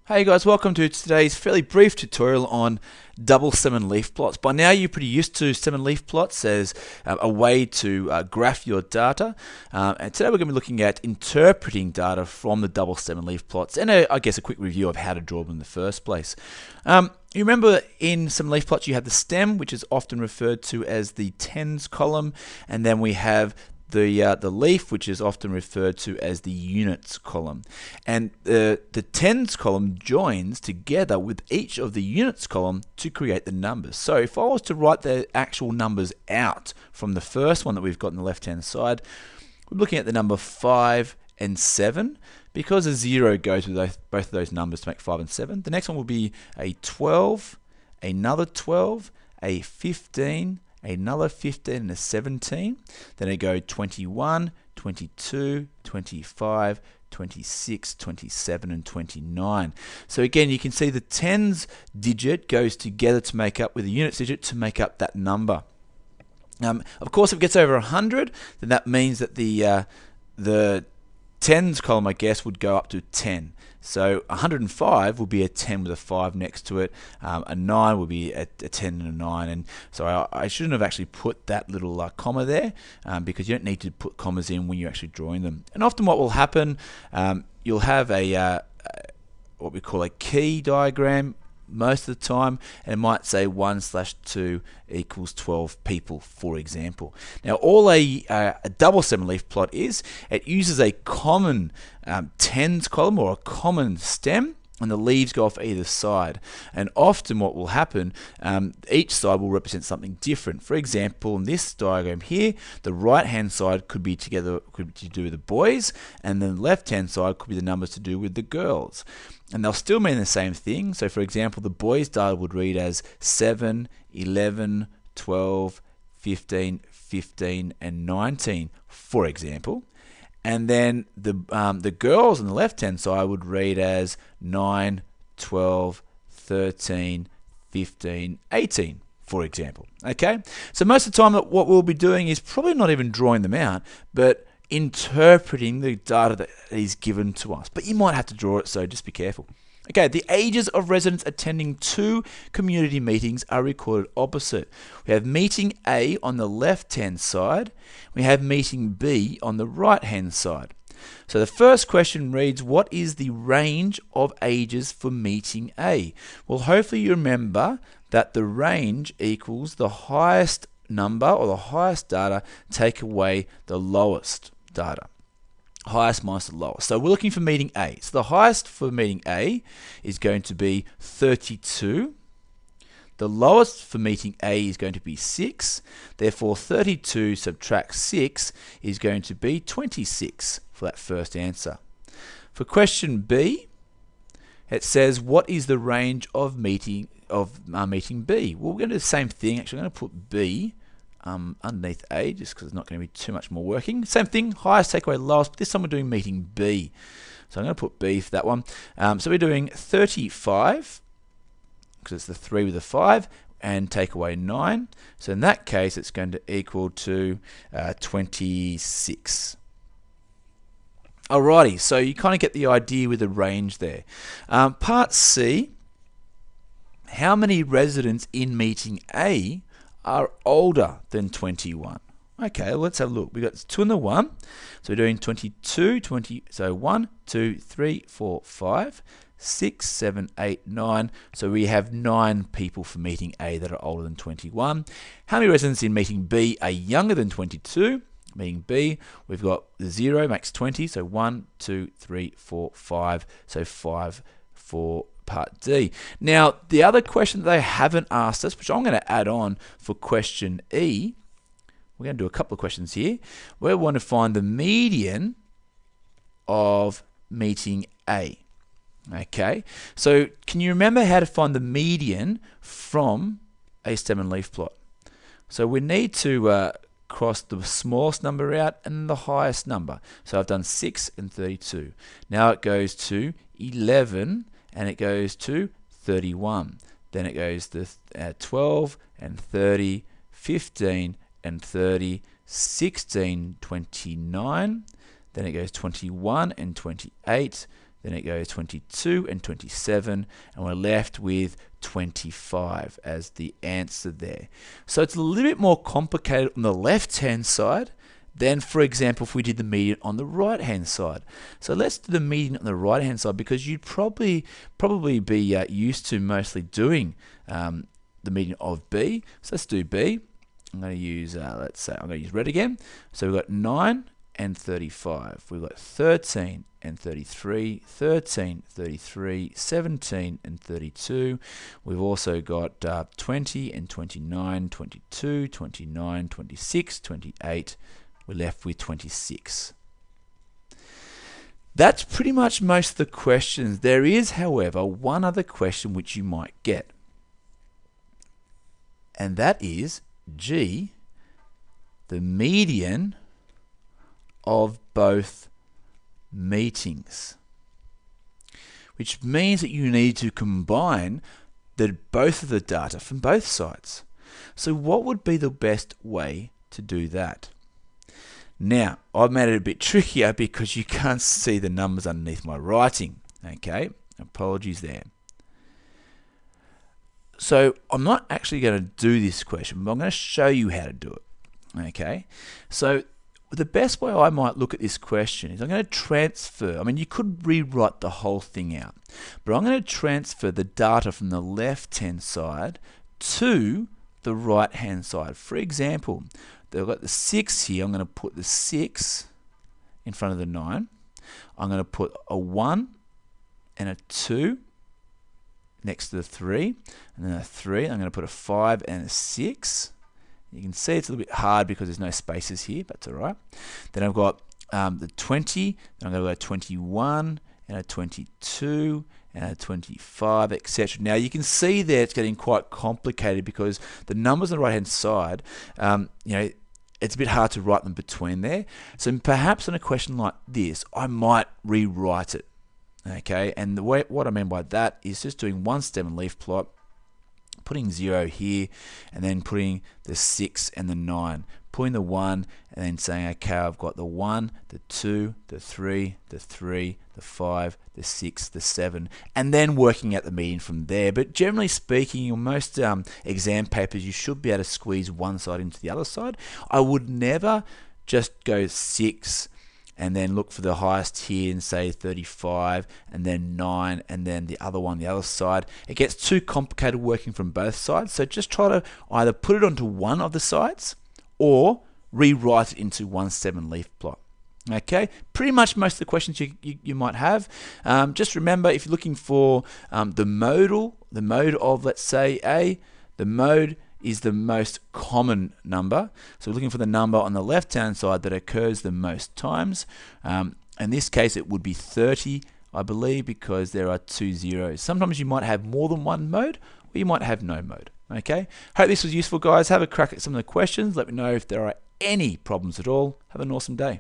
Hey guys, welcome to today's fairly brief tutorial on double stem leaf plots. By now you're pretty used to stem and leaf plots as a way to graph your data, and today we're going to be looking at interpreting data from the double stem and leaf plots and I guess a quick review of how to draw them in the first place. You remember in some leaf plots you have the stem, which is often referred to as the tens column, and then we have the leaf, which is often referred to as the units column, and the tens column joins together with each of the units column to create the numbers. So if I was to write the actual numbers out from the first one that we've got on the left hand side, we're looking at the number 5 and 7 because a 0 goes with both of those numbers to make 5 and 7. The next one will be a 12, another 12, a 15, another 15 and a 17, then it go 21, 22, 25, 26, 27 and 29. So again, you can see the tens digit goes together to make up with the units digit to make up that number. Of course, if it gets over 100, then that means that the tens column, I guess, would go up to 10. So 105 would be a 10 with a 5 next to it. A 9 would be a 10 and a 9. And so I shouldn't have actually put that little comma there because you don't need to put commas in when you're actually drawing them. And often what will happen, you'll have a what we call a key diagram most of the time, and it might say 1/2 equals 12 people, for example. Now, all a double stem leaf plot is, it uses a common tens column or a common stem, and the leaves go off either side. And often what will happen, each side will represent something different. For example, in this diagram here, the right hand side could be to do with the boys, and then the left hand side could be the numbers to do with the girls. And they'll still mean the same thing. So for example, the boys' data would read as 7, 11, 12, 15, 15 and 19, for example. And then the girls on the left hand side would read as 9, 12, 13, 15, 18, for example. Okay, so most of the time what we'll be doing is probably not even drawing them out, but interpreting the data that is given to us. But you might have to draw it, so just be careful. Okay, the ages of residents attending 2 community meetings are recorded opposite. We have meeting A on the left-hand side. We have meeting B on the right-hand side. So the first question reads, what is the range of ages for meeting A? Well, hopefully you remember that the range equals the highest number or the highest data take away the lowest data. Highest minus the lowest. So we're looking for meeting A. So the highest for meeting A is going to be 32. The lowest for meeting A is going to be 6. Therefore, 32 subtract 6 is going to be 26 for that first answer. For question B, it says, what is the range of meeting B? Well, we're going to do the same thing. Actually, I'm going to put B underneath A just because it's not going to be too much more working. Same thing, highest take away lowest, but this time we're doing meeting B. So I'm going to put B for that one. So we're doing 35 because it's the 3 with the 5 and take away 9. So in that case it's going to equal to 26. Alrighty, so you kind of get the idea with the range there. Part C, how many residents in meeting A are older than 21? Okay, let's have a look. We've got 2 and the 1. So we're doing 22, so 1, 2, 3, 4, 5, 6, 7, 8, 9. So we have 9 people for meeting A that are older than 21. How many residents in meeting B are younger than 22? Meeting B, we've got the 0 makes 20. So 1, 2, 3, 4, 5. So 5 for part D. Now, the other question that they haven't asked us, which I'm going to add on for question E, we're going to do a couple of questions here. We want to find the median of meeting A. Okay, so can you remember how to find the median from a stem and leaf plot? So we need to cross the smallest number out and the highest number. So I've done 6 and 32. Now it goes to 11 and it goes to 31. Then it goes to 12 and 30, 15 and 30, 16, 29. Then it goes 21 and 28, then it goes 22 and 27, and we're left with 25 as the answer there. So it's a little bit more complicated on the left-hand side than, for example, if we did the median on the right-hand side. So let's do the median on the right-hand side, because you'd probably be used to mostly doing the median of B. So let's do B. I'm going to use, let's say, I'm going to use red again. So we've got 9 and 35. We've got 13 and 33, 13, 33, 17 and 32. We've also got 20 and 29, 22, 29, 26, 28. We're left with 26. That's pretty much most of the questions. There is, however, one other question which you might get. And that is, G, the median of both meetings, which means that you need to combine both of the data from both sides. So what would be the best way to do that? Now, I've made it a bit trickier because you can't see the numbers underneath my writing. Okay, apologies there. So I'm not actually going to do this question, but I'm going to show you how to do it. Okay, so the best way I might look at this question is I'm going to transfer. I mean, you could rewrite the whole thing out, but I'm going to transfer the data from the left-hand side to the right-hand side. For example, they've got the 6 here. I'm going to put the 6 in front of the 9. I'm going to put a 1 and a 2 next to the 3, and then a 3. I'm going to put a 5 and a 6. You can see it's a little bit hard because there's no spaces here, but it's all right. Then I've got the 20, then I'm going to go 21, and a 22, and a 25, etc. Now you can see there it's getting quite complicated because the numbers on the right-hand side, it's a bit hard to write them between there. So perhaps on a question like this, I might rewrite it. Okay, and what I mean by that is just doing one stem and leaf plot, putting 0 here, and then putting the 6 and the 9, putting the 1, and then saying, okay, I've got the 1, the 2, the 3, the 5, the 6, the 7, and then working out the median from there. But generally speaking, in most exam papers, you should be able to squeeze one side into the other side. I would never just go 6 and then look for the highest here and say 35, and then 9, and then the other one, the other side. It gets too complicated working from both sides, so just try to either put it onto one of the sides or rewrite it into one stem and leaf plot. Okay, pretty much most of the questions you might have. Just remember, if you're looking for the mode of, let's say, A, the mode is the most common number. So we're looking for the number on the left-hand side that occurs the most times. In this case, it would be 30, I believe, because there are 2 zeros. Sometimes you might have more than one mode, or you might have no mode. Okay, hope this was useful, guys. Have a crack at some of the questions. Let me know if there are any problems at all. Have an awesome day.